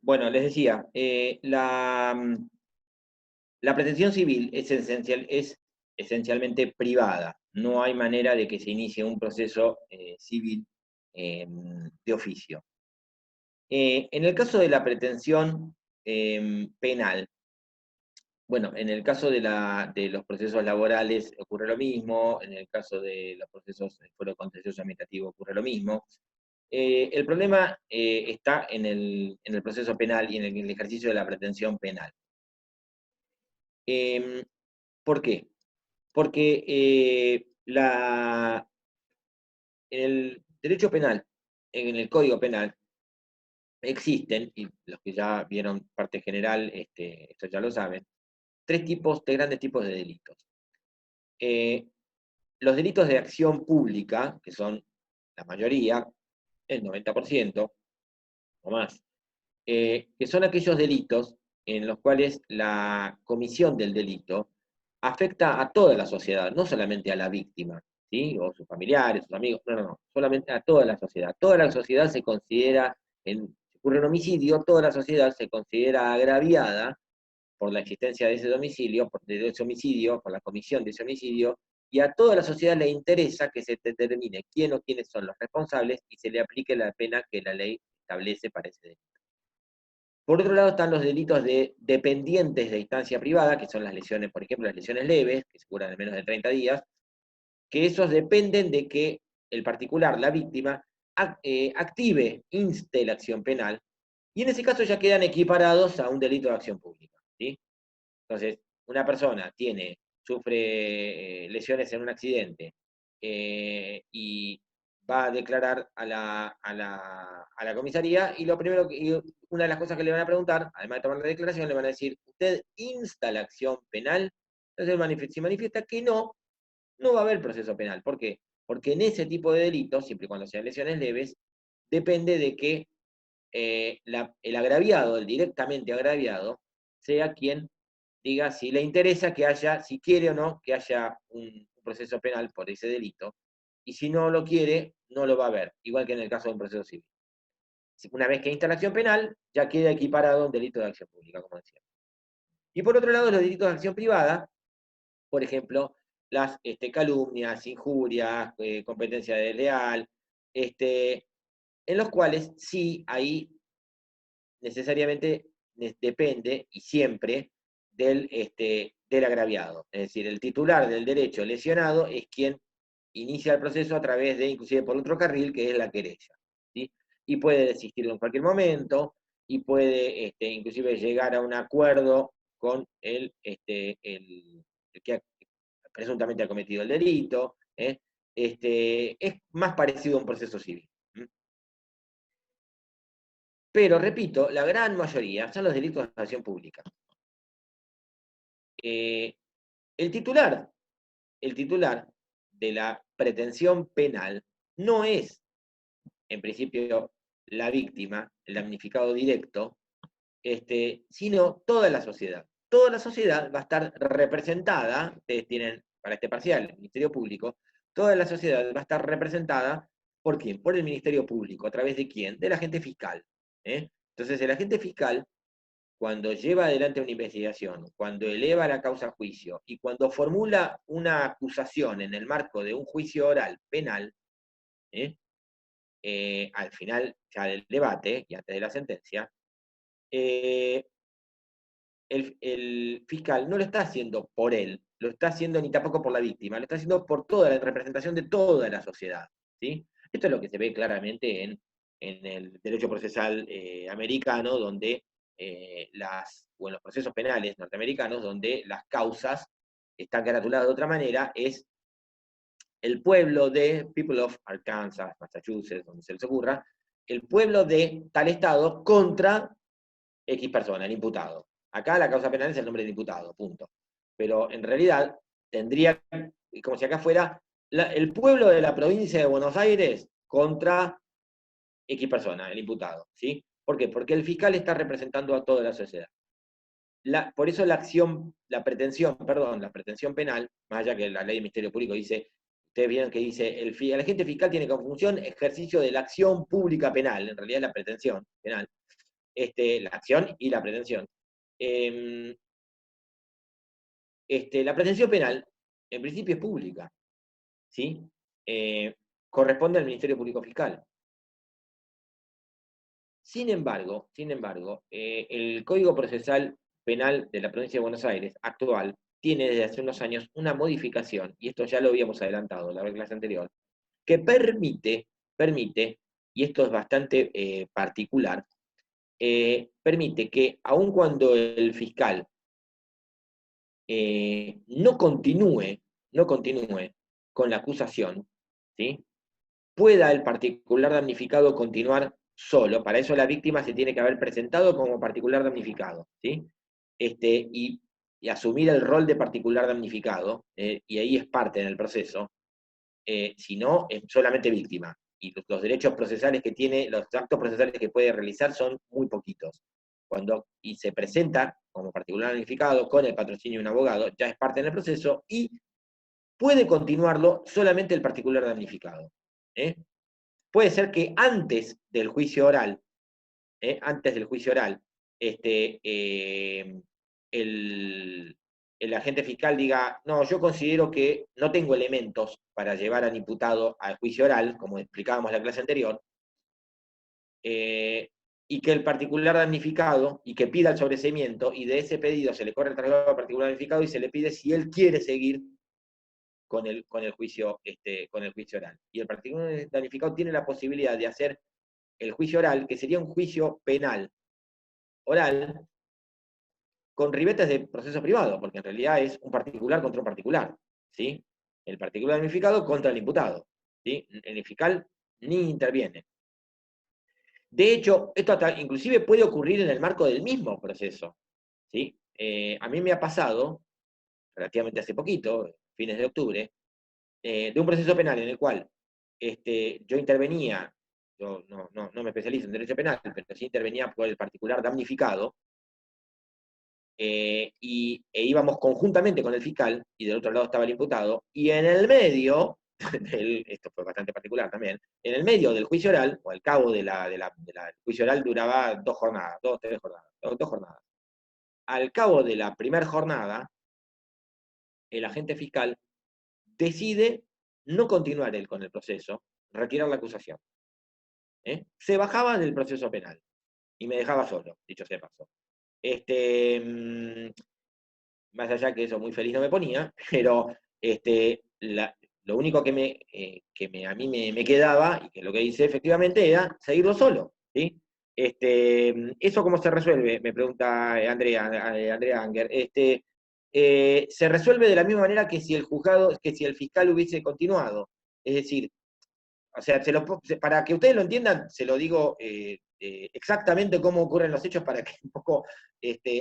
Bueno, les decía, la pretensión civil es esencialmente privada. No hay manera de que se inicie un proceso civil de oficio. En el caso de la pretensión penal, bueno, en el caso de los procesos laborales ocurre lo mismo, en el caso de los procesos del fuero contencioso administrativo ocurre lo mismo. El problema está en el proceso penal y en el ejercicio de la pretensión penal. Eh, ¿Por qué? Porque en el derecho penal, en el Código Penal, existen, y los que ya vieron parte general, esto ya lo saben, tres grandes tipos de delitos. Los delitos de acción pública, que son la mayoría, el 90% o más, que son aquellos delitos en los cuales la comisión del delito afecta a toda la sociedad, no solamente a la víctima, ¿sí? O sus familiares, sus amigos, no, solamente a toda la sociedad. Toda la sociedad se considera, si ocurre un homicidio, toda la sociedad se considera agraviada por la existencia de ese domicilio, de ese homicidio, por la comisión de ese homicidio, y a toda la sociedad le interesa que se determine quién o quiénes son los responsables y se le aplique la pena que la ley establece para ese delito. Por otro lado están los delitos de dependientes de instancia privada, que son las lesiones, por ejemplo, las lesiones leves, que se curan en menos de 30 días, que esos dependen de que el particular, la víctima, active, inste la acción penal, y en ese caso ya quedan equiparados a un delito de acción pública, ¿sí? Entonces, una persona sufre lesiones en un accidente y va a declarar a la comisaría y una de las cosas que le van a preguntar, además de tomar la declaración, le van a decir, ¿usted insta la acción penal? Entonces, si manifiesta que no, no va a haber proceso penal. ¿Por qué? Porque en ese tipo de delitos, siempre y cuando sean lesiones leves, depende de que el agraviado, el directamente agraviado, sea quien diga si le interesa que haya, si quiere o no, que haya un proceso penal por ese delito, y si no lo quiere, no lo va a haber, igual que en el caso de un proceso civil. Una vez que insta la acción penal, ya queda equiparado a un delito de acción pública, como decía. Y por otro lado, los delitos de acción privada, por ejemplo, las calumnias, injurias, competencia desleal, en los cuales sí, ahí necesariamente depende y siempre del agraviado. Es decir, el titular del derecho lesionado es quien inicia el proceso a través de, inclusive por otro carril, que es la querella. ¿Sí? Y puede desistirlo en cualquier momento, y puede inclusive llegar a un acuerdo con el que presuntamente ha cometido el delito. Es más parecido a un proceso civil. Pero, repito, la gran mayoría son los delitos de acción pública. El titular de la pretensión penal no es, en principio, la víctima, el damnificado directo, sino toda la sociedad. Toda la sociedad va a estar representada, ustedes tienen para este parcial el Ministerio Público, toda la sociedad va a estar representada, ¿por quién? Por el Ministerio Público. ¿A través de quién? Del agente fiscal. Entonces, el agente fiscal, cuando lleva adelante una investigación, cuando eleva la causa a juicio y cuando formula una acusación en el marco de un juicio oral penal, al final ya del debate y antes de la sentencia, el fiscal no lo está haciendo por él, lo está haciendo ni tampoco por la víctima, lo está haciendo por toda la representación de toda la sociedad. ¿Sí? Esto es lo que se ve claramente en el derecho procesal americano, donde o en los procesos penales norteamericanos, donde las causas están caratuladas de otra manera, es el pueblo de People of Arkansas, Massachusetts, donde se les ocurra, el pueblo de tal estado contra X persona, el imputado. Acá la causa penal es el nombre del imputado, punto. Pero en realidad tendría, como si acá fuera el pueblo de la provincia de Buenos Aires contra X persona, el imputado. ¿Sí? ¿Por qué? Porque el fiscal está representando a toda la sociedad. Por eso la pretensión penal, más allá que la ley del Ministerio Público dice, ustedes vieron que dice, el agente fiscal tiene como función ejercicio de la acción pública penal, en realidad la pretensión penal. La acción y la pretensión. La pretensión penal, en principio, es pública, ¿sí? Corresponde al Ministerio Público Fiscal. Sin embargo, el Código Procesal Penal de la Provincia de Buenos Aires actual tiene desde hace unos años una modificación, y esto ya lo habíamos adelantado en la clase anterior, que permite, y esto es bastante particular, permite que aun cuando el fiscal no continúe con la acusación, ¿sí? Pueda el particular damnificado continuar solo. Para eso la víctima se tiene que haber presentado como particular damnificado, ¿sí? Y asumir el rol de particular damnificado, y ahí es parte en el proceso. Si no, es solamente víctima. Y los derechos procesales que tiene, los actos procesales que puede realizar son muy poquitos. Y se presenta como particular damnificado con el patrocinio de un abogado, ya es parte en el proceso y puede continuarlo solamente el particular damnificado. Puede ser que antes del juicio oral, el agente fiscal diga, no, yo considero que no tengo elementos para llevar al imputado al juicio oral, como explicábamos en la clase anterior, y que el particular damnificado, y que pida el sobreseimiento, y de ese pedido se le corre el traslado al particular damnificado y se le pide si él quiere seguir con el juicio oral. Y el particular damnificado tiene la posibilidad de hacer el juicio oral, que sería un juicio penal oral, con ribetes de proceso privado, porque en realidad es un particular contra un particular, ¿sí? El particular damnificado contra el imputado, ¿sí? El fiscal ni interviene. De hecho, esto hasta inclusive puede ocurrir en el marco del mismo proceso, ¿sí? A mí me ha pasado, relativamente hace poquito, fines de octubre, de un proceso penal en el cual yo intervenía, yo no me especializo en derecho penal, pero sí intervenía por el particular damnificado, e íbamos conjuntamente con el fiscal, y del otro lado estaba el imputado, y en el medio, esto fue bastante particular también, en el medio del juicio oral, o al cabo del juicio oral duraba 2 jornadas, 3 jornadas, 2 jornadas. Al cabo de la primera jornada, el agente fiscal decide no continuar él con el proceso, retirar la acusación. Se bajaba del proceso penal y me dejaba solo, dicho sea de paso. Más allá que eso muy feliz no me ponía, pero lo único que a mí me quedaba, y que lo que hice efectivamente era seguirlo solo, ¿sí? ¿Eso cómo se resuelve? Me pregunta Andrea Anger. Se resuelve de la misma manera que si el fiscal hubiese continuado. Es decir, o sea, para que ustedes lo entiendan, se lo digo exactamente cómo ocurren los hechos para que un poco,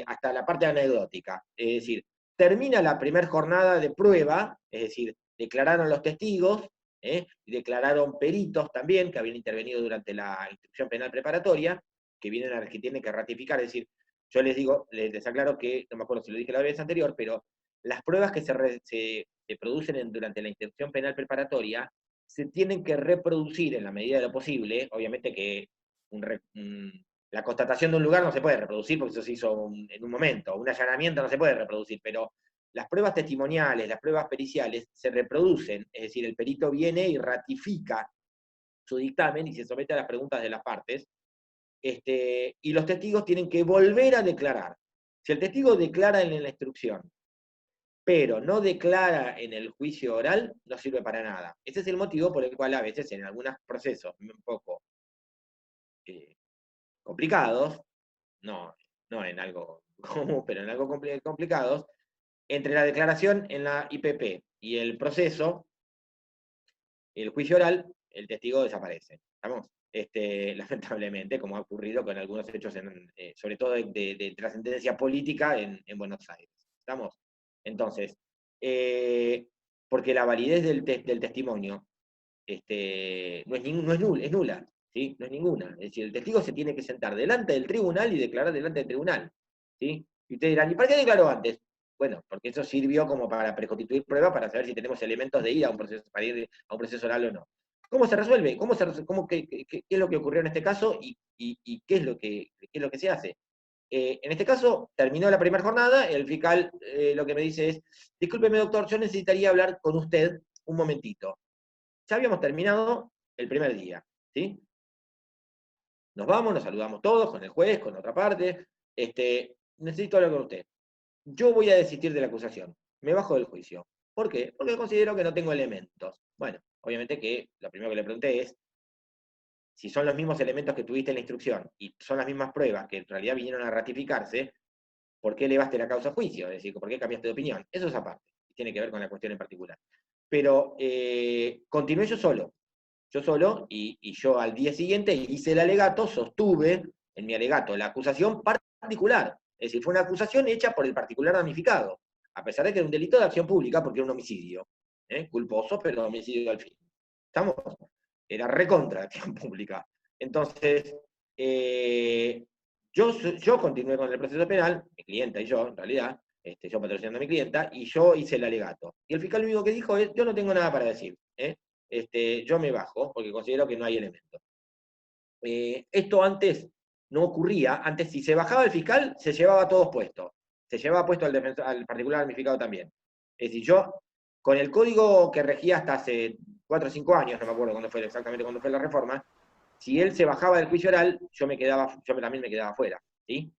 hasta la parte anecdótica. Es decir, termina la primera jornada de prueba, es decir, declararon los testigos, y declararon peritos también, que habían intervenido durante la instrucción penal preparatoria, que tienen que ratificar, es decir, yo les digo, les aclaro que, no me acuerdo si lo dije la vez anterior, pero las pruebas que se producen durante la instrucción penal preparatoria se tienen que reproducir en la medida de lo posible. Obviamente que la constatación de un lugar no se puede reproducir porque eso se hizo en un momento, un allanamiento no se puede reproducir, pero las pruebas testimoniales, las pruebas periciales se reproducen, es decir, el perito viene y ratifica su dictamen y se somete a las preguntas de las partes, y los testigos tienen que volver a declarar. Si el testigo declara en la instrucción pero no declara en el juicio oral, no sirve para nada. Ese es el motivo por el cual a veces en algunos procesos un poco complicados, no en algo común, pero en algo complicados, entre la declaración en la IPP y el proceso, el juicio oral, el testigo desaparece. ¿Estamos? Lamentablemente, como ha ocurrido con algunos hechos, sobre todo de trascendencia política en Buenos Aires. ¿Estamos? Entonces, porque la validez del testimonio es nula, ¿sí? No es ninguna. Es decir, el testigo se tiene que sentar delante del tribunal y declarar delante del tribunal, ¿sí? Y ustedes dirán, ¿y para qué declaró antes? Bueno, porque eso sirvió como para preconstituir pruebas para saber si tenemos elementos de ir a un proceso, para ir a un proceso oral o no. ¿Cómo se resuelve? ¿Qué es lo que ocurrió en este caso y qué es lo que se hace? En este caso, terminó la primera jornada, el fiscal lo que me dice es, discúlpeme doctor, yo necesitaría hablar con usted un momentito. Ya habíamos terminado el primer día, ¿sí? Nos vamos, nos saludamos todos, con el juez, con otra parte, necesito hablar con usted. Yo voy a desistir de la acusación, me bajo del juicio. ¿Por qué? Porque considero que no tengo elementos. Bueno, obviamente que lo primero que le pregunté es, si son los mismos elementos que tuviste en la instrucción y son las mismas pruebas que en realidad vinieron a ratificarse, ¿por qué elevaste la causa a juicio? Es decir, ¿por qué cambiaste de opinión? Eso es aparte, tiene que ver con la cuestión en particular. Pero continué yo solo, y yo al día siguiente hice el alegato, sostuve en mi alegato la acusación particular. Es decir, fue una acusación hecha por el particular damnificado, a pesar de que era un delito de acción pública porque era un homicidio. Culposo, pero homicidio al fin. ¿Estamos? Era recontra de acción pública. Entonces, eh, yo continué con el proceso penal, mi clienta y yo, en realidad, yo patrocinando a mi clienta, y yo hice el alegato. Y el fiscal lo único que dijo es, yo no tengo nada para decir, yo me bajo, porque considero que no hay elementos. Esto antes no ocurría, antes si se bajaba el fiscal, se llevaba a todos puestos. Se llevaba puesto al particular damnificado también. Es decir, yo, con el código que regía hasta hace 4 o 5 años, no me acuerdo exactamente cuándo fue la reforma, si él se bajaba del juicio oral, yo también me quedaba fuera, ¿sí?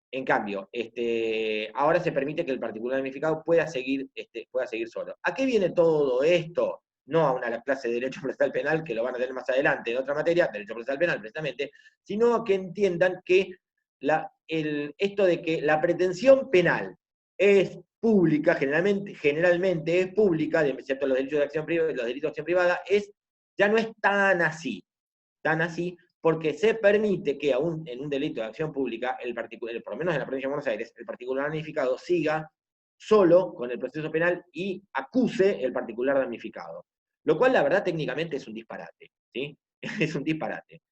En cambio, ahora se permite que el particular damnificado pueda seguir solo. ¿A qué viene todo esto? No a una clase de derecho procesal penal, que lo van a tener más adelante en otra materia, derecho procesal penal precisamente, sino a que entiendan que esto de que la pretensión penal es pública, generalmente es pública, excepto los delitos de acción privada, los delitos de acción privada, ya no es tan así, porque se permite que aún en un delito de acción pública, por lo menos en la provincia de Buenos Aires, el particular damnificado siga solo con el proceso penal y acuse el particular damnificado. Lo cual, la verdad, técnicamente es un disparate, ¿sí? Es un disparate.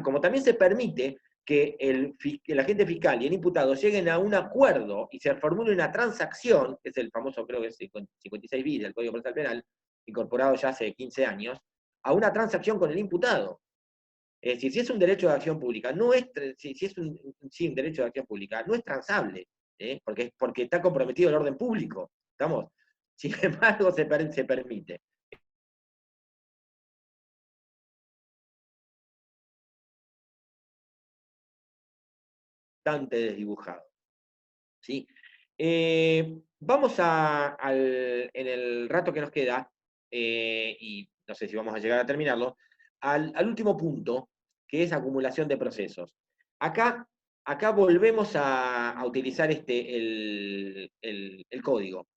Como también se permite que el agente fiscal y el imputado lleguen a un acuerdo y se formule una transacción, que es el famoso, creo que es 56 bis del Código Procesal Penal, incorporado ya hace 15 años, a una transacción con el imputado. Es decir, si es un derecho de acción pública, si es un derecho de acción pública, no es transable, porque está comprometido el orden público. ¿Estamos? Sin embargo, se permite. Bastante desdibujado. ¿Sí? Vamos en el rato que nos queda, y no sé si vamos a llegar a terminarlo, al último punto, que es acumulación de procesos. Acá, acá volvemos a utilizar el código.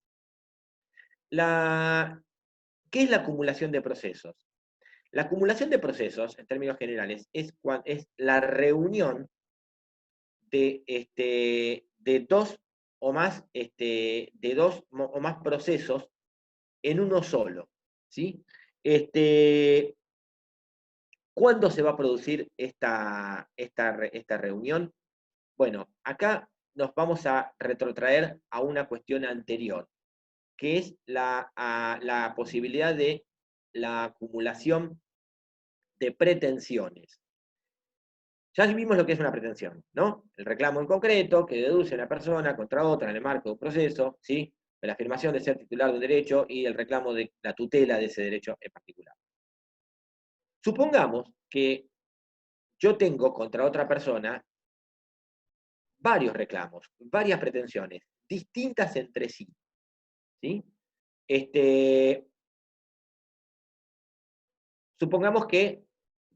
¿Qué es la acumulación de procesos? La acumulación de procesos, en términos generales, es la reunión de dos o más, procesos en uno solo. ¿Sí? ¿Cuándo se va a producir esta reunión? Bueno, acá nos vamos a retrotraer a una cuestión anterior, que es la posibilidad de la acumulación de pretensiones. Ya vimos lo que es una pretensión, ¿no? El reclamo en concreto que deduce una persona contra otra en el marco de un proceso, ¿sí? De la afirmación de ser titular de un derecho y el reclamo de la tutela de ese derecho en particular. Supongamos que yo tengo contra otra persona varios reclamos, varias pretensiones, distintas entre sí, ¿sí? Supongamos que,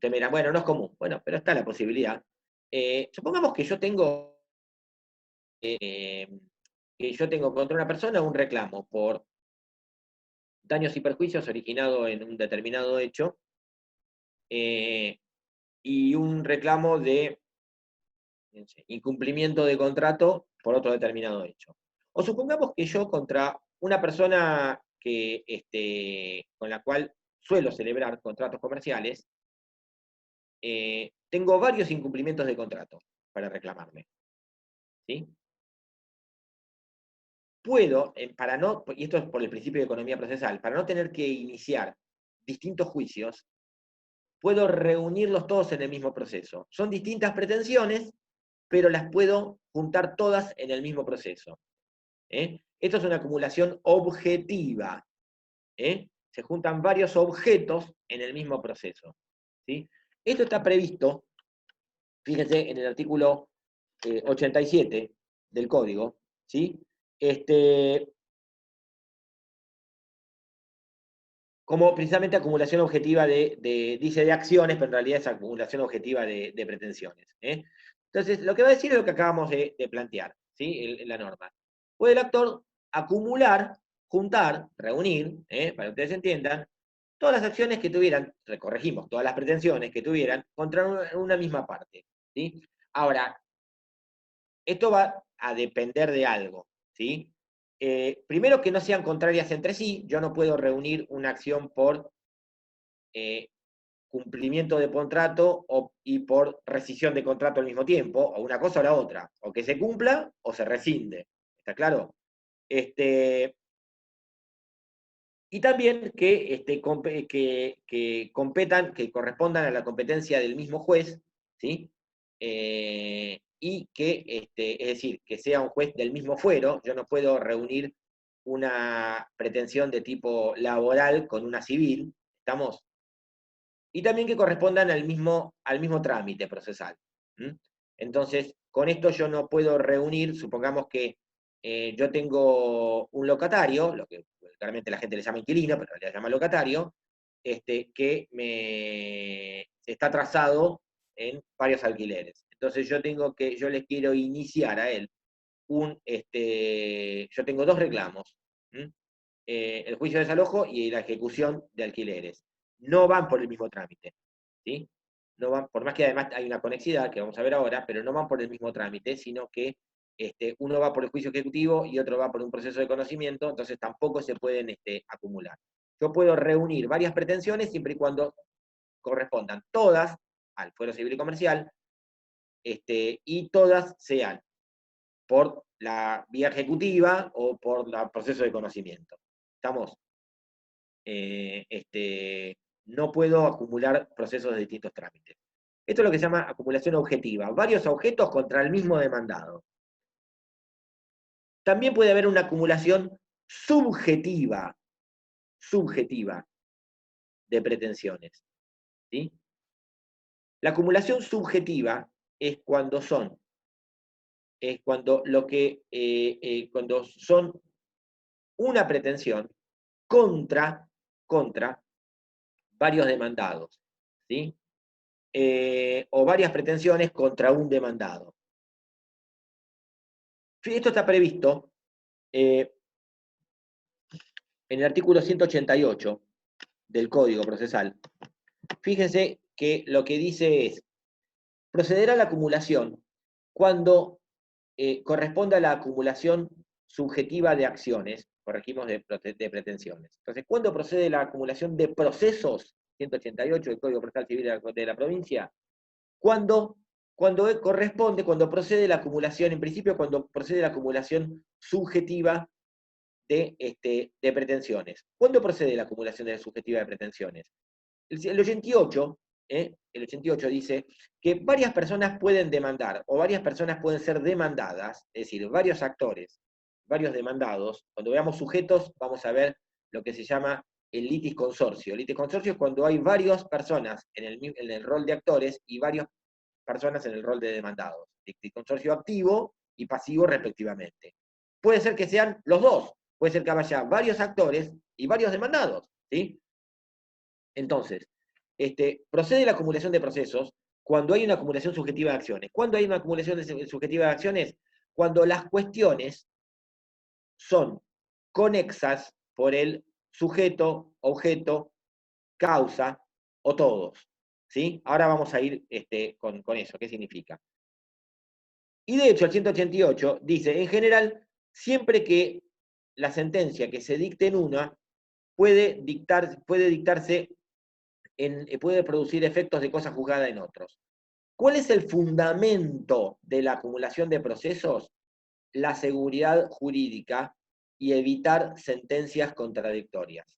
te miran, bueno, no es común, bueno, pero está la posibilidad. Supongamos eh, que yo tengo contra una persona un reclamo por daños y perjuicios originados en un determinado hecho, eh, y un reclamo de no sé, incumplimiento de contrato por otro determinado hecho. O supongamos que yo contra una persona con la cual suelo celebrar contratos comerciales, tengo varios incumplimientos de contrato para reclamarme. ¿Sí? puedo, para no, y esto es por el principio de economía procesal, para no tener que iniciar distintos juicios, puedo reunirlos todos en el mismo proceso. Son distintas pretensiones, pero las puedo juntar todas en el mismo proceso. Esto es una acumulación objetiva. Se juntan varios objetos en el mismo proceso. ¿Sí? Esto está previsto, fíjense, en el artículo 87 del código, ¿sí? Como precisamente acumulación objetiva dice de acciones, pero en realidad es acumulación objetiva de pretensiones. Entonces, lo que va a decir es lo que acabamos de plantear, ¿sí? La norma. Puede el actor acumular, juntar, reunir, para que ustedes entiendan, todas las acciones que tuvieran, corregimos, todas las pretensiones que tuvieran contra una misma parte. ¿Sí? Ahora, esto va a depender de algo, ¿sí? Primero, que no sean contrarias entre sí. Yo no puedo reunir una acción por cumplimiento de contrato y por rescisión de contrato al mismo tiempo, o una cosa o la otra, o que se cumpla o se rescinde. ¿Está claro? Y también que competan, que correspondan a la competencia del mismo juez, ¿sí? Y que, es decir, que sea un juez del mismo fuero. Yo no puedo reunir una pretensión de tipo laboral con una civil, ¿estamos? Y también que correspondan al mismo trámite procesal. Entonces, con esto yo no puedo reunir, supongamos que yo tengo un locatario, lo que claramente la gente le llama inquilino, pero le llama locatario, que está atrasado en varios alquileres. Entonces yo les quiero iniciar a él yo tengo dos reclamos. El juicio de desalojo y la ejecución de alquileres. No van por el mismo trámite. ¿Sí? No van, por más que además hay una conexidad que vamos a ver ahora, pero no van por el mismo trámite, sino que uno va por el juicio ejecutivo y otro va por un proceso de conocimiento, entonces tampoco se pueden acumular. Yo puedo reunir varias pretensiones siempre y cuando correspondan todas al fuero civil y comercial, y todas sean por la vía ejecutiva o por el proceso de conocimiento. ¿Estamos? No puedo acumular procesos de distintos trámites. Esto es lo que se llama acumulación objetiva, varios objetos contra el mismo demandado. También puede haber una acumulación subjetiva de pretensiones. ¿Sí? La acumulación subjetiva es cuando son una pretensión contra varios demandados, ¿sí? O varias pretensiones contra un demandado. Esto está previsto en el artículo 188 del Código Procesal. Fíjense que lo que dice es: procederá a la acumulación cuando corresponda a la acumulación subjetiva de acciones, corregimos de pretensiones. Entonces, ¿cuándo procede la acumulación de procesos? 188 del Código Procesal Civil de la provincia. Cuando procede la acumulación, en principio, cuando procede la acumulación subjetiva de pretensiones. ¿Cuándo procede la acumulación subjetiva de pretensiones? El 88, el 88 dice que varias personas pueden demandar, o varias personas pueden ser demandadas, es decir, varios actores, varios demandados. Cuando veamos sujetos, vamos a ver lo que se llama el litis consorcio. El litis consorcio es cuando hay varias personas en el rol de actores y varias personas en el rol de demandados. Litis consorcio activo y pasivo respectivamente. Puede ser que sean los dos, puede ser que haya varios actores y varios demandados, ¿sí? Entonces, procede la acumulación de procesos cuando hay una acumulación subjetiva de acciones. ¿Cuándo hay una acumulación subjetiva de acciones? Cuando las cuestiones son conexas por el sujeto, objeto, causa o todos. ¿Sí? Ahora vamos a ir con eso. ¿Qué significa? Y de hecho, el 188 dice, en general, siempre que la sentencia que se dicte en una puede dictarse puede producir efectos de cosa juzgada en otros. ¿Cuál es el fundamento de la acumulación de procesos? La seguridad jurídica y evitar sentencias contradictorias.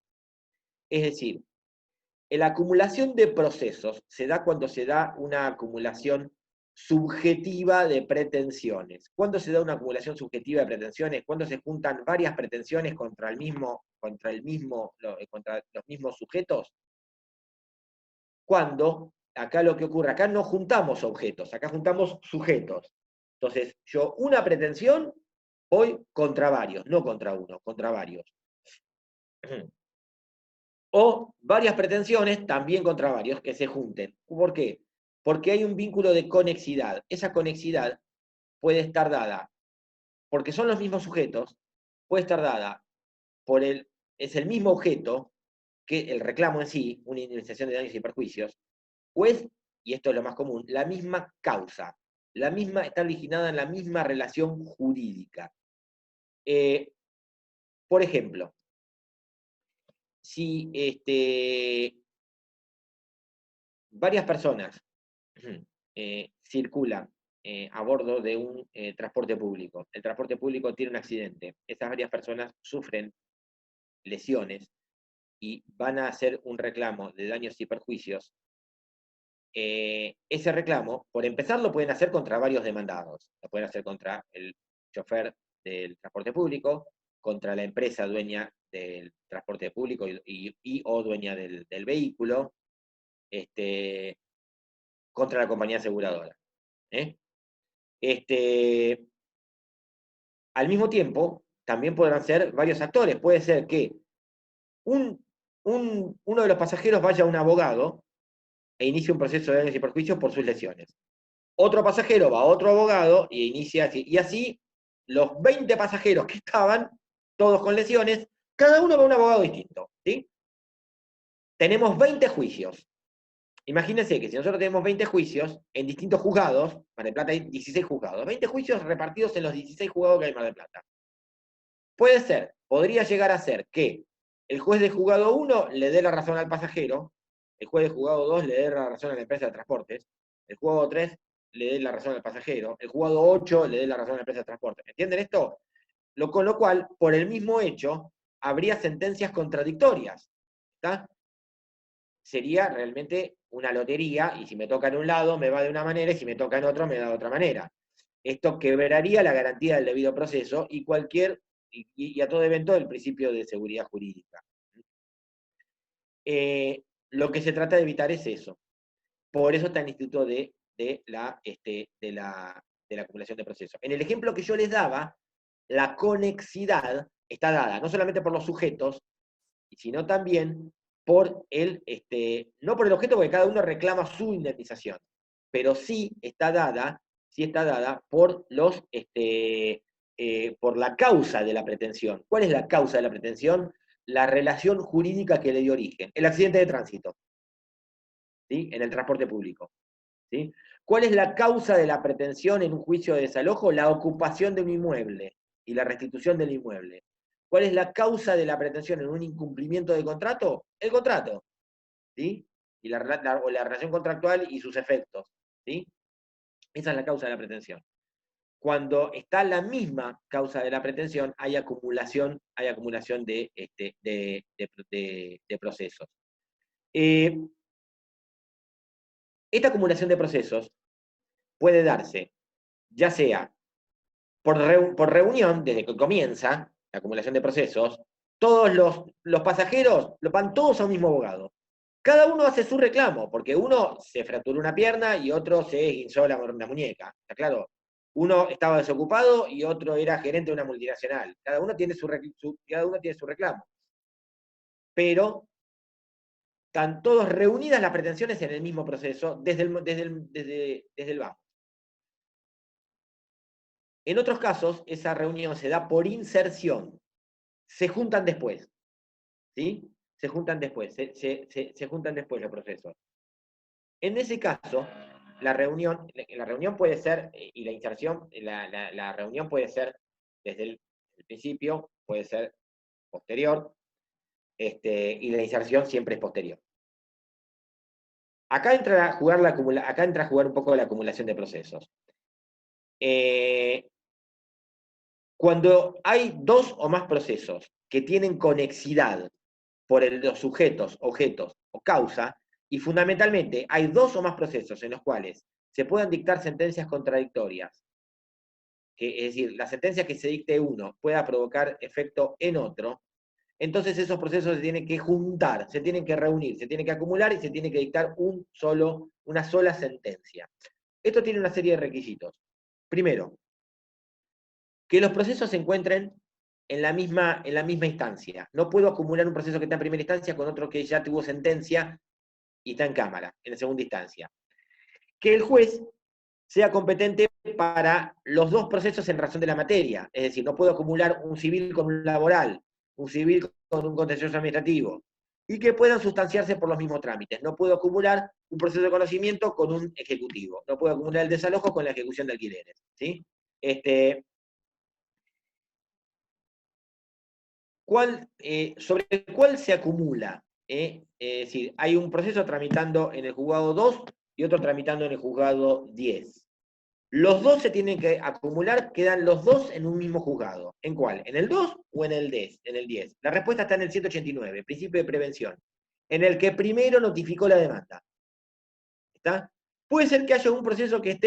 Es decir, la acumulación de procesos se da cuando se da una acumulación subjetiva de pretensiones. ¿Cuándo se da una acumulación subjetiva de pretensiones? Cuando se juntan varias pretensiones contra los mismos sujetos. Cuando, acá lo que ocurre, acá no juntamos objetos, acá juntamos sujetos. Entonces, yo una pretensión voy contra varios, no contra uno, contra varios. O varias pretensiones también contra varios que se junten. ¿Por qué? Porque hay un vínculo de conexidad. Esa conexidad puede estar dada, porque son los mismos sujetos, puede estar dada es el mismo objeto que el reclamo en sí, una indemnización de daños y perjuicios, o es, y esto es lo más común, la misma causa, está originada en la misma relación jurídica. Por ejemplo, si varias personas circulan a bordo de un transporte público, el transporte público tiene un accidente, esas varias personas sufren lesiones y van a hacer un reclamo de daños y perjuicios, ese reclamo, por empezar, lo pueden hacer contra varios demandados. Lo pueden hacer contra el chofer del transporte público, contra la empresa dueña del transporte público o dueña del vehículo, contra la compañía aseguradora. Al mismo tiempo, también podrán ser varios actores. Puede ser que uno de los pasajeros vaya a un abogado e inicie un proceso de daños y perjuicios por sus lesiones. Otro pasajero va a otro abogado e inicia así. Y así, los 20 pasajeros que estaban, todos con lesiones, cada uno va a un abogado distinto. ¿Sí? Tenemos 20 juicios. Imagínense que si nosotros tenemos 20 juicios en distintos juzgados, Mar del Plata hay 16 juzgados, 20 juicios repartidos en los 16 juzgados que hay en Mar del Plata. Podría llegar a ser que el juez de juzgado 1 le dé la razón al pasajero, el juez de juzgado 2 le dé la razón a la empresa de transportes, el juzgado 3 le dé la razón al pasajero, el juzgado 8 le dé la razón a la empresa de transportes. ¿Entienden esto? Con lo cual, por el mismo hecho, habría sentencias contradictorias. ¿Está? Sería realmente una lotería, y si me toca en un lado me va de una manera, y si me toca en otro me da de otra manera. Esto quebraría la garantía del debido proceso y a todo evento el principio de seguridad jurídica. Lo que se trata de evitar es eso. Por eso está el instituto de la acumulación de procesos. En el ejemplo que yo les daba, la conexidad está dada no solamente por los sujetos, sino también no por el objeto, porque cada uno reclama su indemnización, pero sí está dada por por la causa de la pretensión. ¿Cuál es la causa de la pretensión? La relación jurídica que le dio origen. El accidente de tránsito, ¿sí? En el transporte público. ¿Sí? ¿Cuál es la causa de la pretensión en un juicio de desalojo? La ocupación de un inmueble y la restitución del inmueble. ¿Cuál es la causa de la pretensión en un incumplimiento de contrato? El contrato. ¿Sí? Y la relación contractual y sus efectos. ¿Sí? Esa es la causa de la pretensión. Cuando está la misma causa de la pretensión, hay acumulación de procesos. Esta acumulación de procesos puede darse, ya sea por reunión, desde que comienza la acumulación de procesos, todos los pasajeros van todos a un mismo abogado. Cada uno hace su reclamo, porque uno se fracturó una pierna y otro se guinzó la muñeca. ¿Está claro? Uno estaba desocupado y otro era gerente de una multinacional. Cada uno tiene su reclamo. Pero están todos reunidas las pretensiones en el mismo proceso desde el vamos. En otros casos, esa reunión se da por inserción. Se juntan después. ¿Sí? Se juntan después los procesos. En ese caso, la reunión puede ser, y la inserción, la reunión puede ser desde el principio, puede ser posterior, y la inserción siempre es posterior. Acá entra a jugar un poco la acumulación de procesos. Cuando hay dos o más procesos que tienen conexidad por los sujetos, objetos o causa, y fundamentalmente hay dos o más procesos en los cuales se puedan dictar sentencias contradictorias, es decir, la sentencia que se dicte uno pueda provocar efecto en otro, entonces esos procesos se tienen que juntar, se tienen que reunir, se tienen que acumular y se tiene que dictar una sola sentencia. Esto tiene una serie de requisitos. Primero, que los procesos se encuentren en la misma instancia. No puedo acumular un proceso que está en primera instancia con otro que ya tuvo sentencia y está en cámara, en la segunda instancia. Que el juez sea competente para los dos procesos en razón de la materia. Es decir, no puedo acumular un civil con un laboral, un civil con un contencioso administrativo, y que puedan sustanciarse por los mismos trámites. No puedo acumular un proceso de conocimiento con un ejecutivo. No puedo acumular el desalojo con la ejecución de alquileres. ¿Sí? ¿Sobre cuál se acumula? Es decir, hay un proceso tramitando en el juzgado 2 y otro tramitando en el juzgado 10. Los dos se tienen que acumular, quedan los dos en un mismo juzgado. ¿En cuál? ¿En el 2 o en el 10? En el 10. La respuesta está en el 189, principio de prevención, en el que primero notificó la demanda. ¿Está? Puede ser que haya un proceso que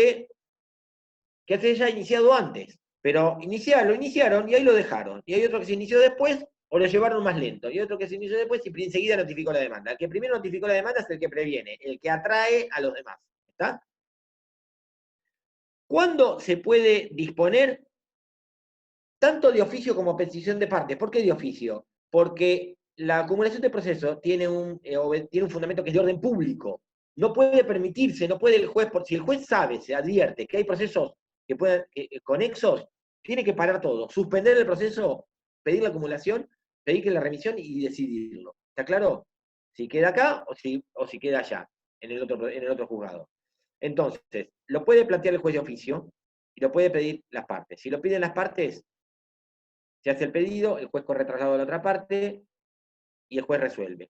se haya iniciado antes, pero lo iniciaron y ahí lo dejaron. Y hay otro que se inició después o lo llevaron más lento. Y otro que se inició después y enseguida notificó la demanda. El que primero notificó la demanda es el que previene, el que atrae a los demás. ¿Está? ¿Cuándo se puede disponer? Tanto de oficio como petición de parte. ¿Por qué de oficio? Porque la acumulación de procesos tiene un fundamento que es de orden público. No puede permitirse, no puede el juez, si el juez sabe, se advierte que hay procesos que puedan, conexos, tiene que parar todo, suspender el proceso, pedir la acumulación, pedir que la remisión y decidirlo. ¿Está claro? Si queda acá o si queda allá, en el otro juzgado. Entonces, lo puede plantear el juez de oficio y lo puede pedir las partes. Si lo piden las partes, se hace el pedido, el juez corre traslado a la otra parte y el juez resuelve.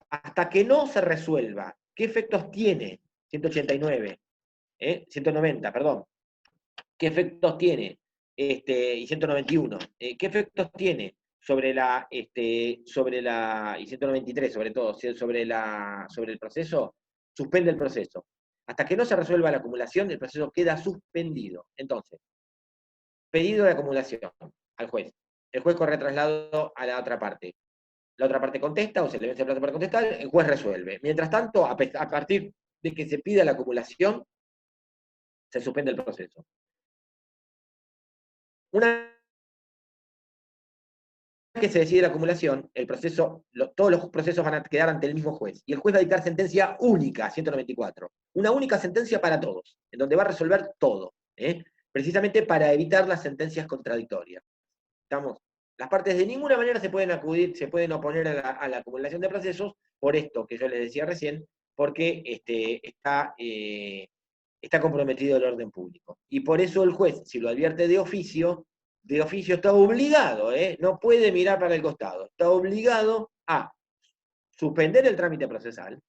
Hasta que no se resuelva qué efectos tiene 189, 190, perdón, qué efectos tiene, y 191, qué efectos tiene sobre y 193 sobre todo, sobre el proceso, suspende el proceso. Hasta que no se resuelva la acumulación, el proceso queda suspendido. Entonces, pedido de acumulación al juez. El juez corre traslado a la otra parte. La otra parte contesta o se le vence el plazo para contestar, el juez resuelve. Mientras tanto, a partir de que se pida la acumulación, se suspende el proceso. Una vez que se decide la acumulación, todos los procesos van a quedar ante el mismo juez. Y el juez va a dictar sentencia única, 194. Una única sentencia para todos, en donde va a resolver todo. Precisamente para evitar las sentencias contradictorias. ¿Estamos? Las partes de ninguna manera se pueden oponer a la acumulación de procesos por esto que yo les decía recién, porque está comprometido el orden público. Y por eso el juez, si lo advierte de oficio está obligado, no puede mirar para el costado, está obligado a suspender el trámite procesal,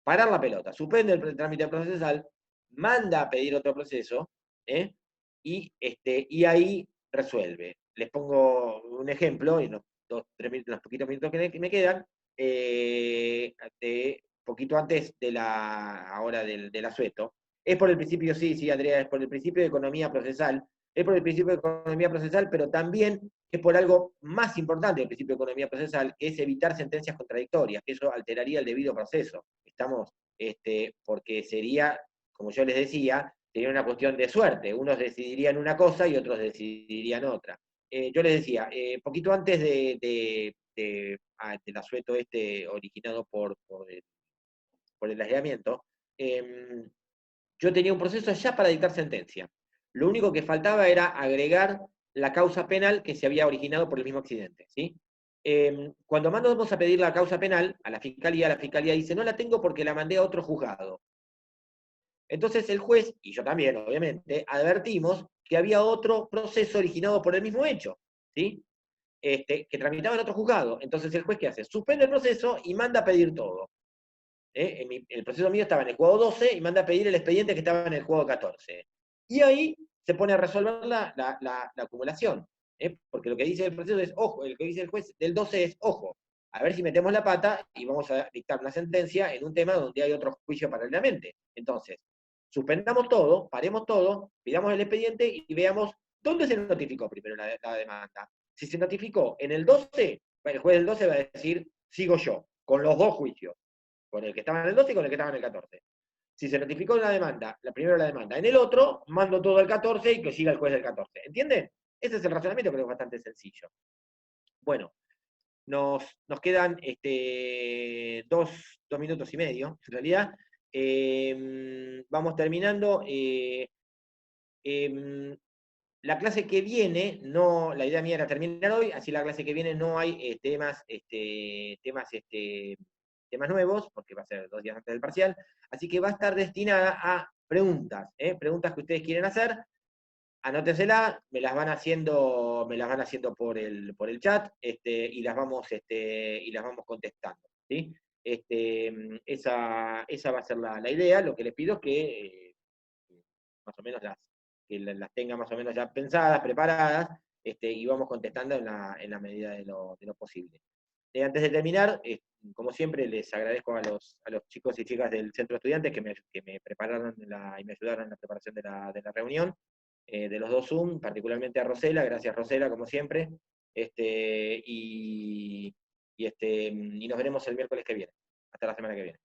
parar la pelota, suspende el trámite procesal, manda a pedir otro proceso, y ahí resuelve. Les pongo un ejemplo, y los poquitos minutos que me quedan, poquito antes de la hora del asueto. Es por el principio, sí, Andrea, es por el principio de economía procesal, pero también es por algo más importante del principio de economía procesal, que es evitar sentencias contradictorias, que eso alteraría el debido proceso. Porque sería, como yo les decía, sería una cuestión de suerte. Unos decidirían una cosa y otros decidirían otra. Yo les decía, poquito antes del asueto originado por el aislamiento, yo tenía un proceso ya para dictar sentencia. Lo único que faltaba era agregar la causa penal que se había originado por el mismo accidente. ¿Sí? Cuando mandamos a pedir la causa penal a la fiscalía dice, no la tengo porque la mandé a otro juzgado. Entonces el juez, y yo también, obviamente, advertimos que había otro proceso originado por el mismo hecho, ¿sí? Que tramitaba en otro juzgado. Entonces el juez, ¿qué hace? Suspende el proceso y manda a pedir todo. El proceso mío estaba en el juzgado 12 y manda a pedir el expediente que estaba en el juzgado 14. Y ahí se pone a resolver la acumulación. Porque lo que dice el proceso es, ojo, lo que dice el juez del 12 es, ojo, a ver si metemos la pata y vamos a dictar una sentencia en un tema donde hay otro juicio paralelamente. Entonces, suspendamos todo, paremos todo, pidamos el expediente y veamos dónde se notificó primero la demanda. Si se notificó en el 12, el juez del 12 va a decir, sigo yo, con los dos juicios, con el que estaba en el 12 y con el que estaba en el 14. Si se notificó la demanda, primero la demanda, en el otro, mando todo el 14 y que siga el juez del 14. ¿Entienden? Ese es el razonamiento, creo que es bastante sencillo. Bueno, nos quedan dos minutos y medio, en realidad. Vamos terminando. La clase que viene, no, la idea mía era terminar hoy, así la clase que viene no hay temas nuevos, porque va a ser 2 días antes del parcial, así que va a estar destinada a preguntas, preguntas que ustedes quieren hacer, anótensela, me las van haciendo por el chat, y las vamos contestando, ¿sí? Esa va a ser la idea, lo que les pido es que más o menos que las tenga más o menos ya pensadas, preparadas, y vamos contestando en la medida de lo posible. Antes de terminar, como siempre, les agradezco a los chicos y chicas del Centro de Estudiantes que me prepararon y me ayudaron en la preparación de la reunión, de los dos Zoom, particularmente a Rosela, gracias Rosela, como siempre, y nos veremos el miércoles que viene. Hasta la semana que viene.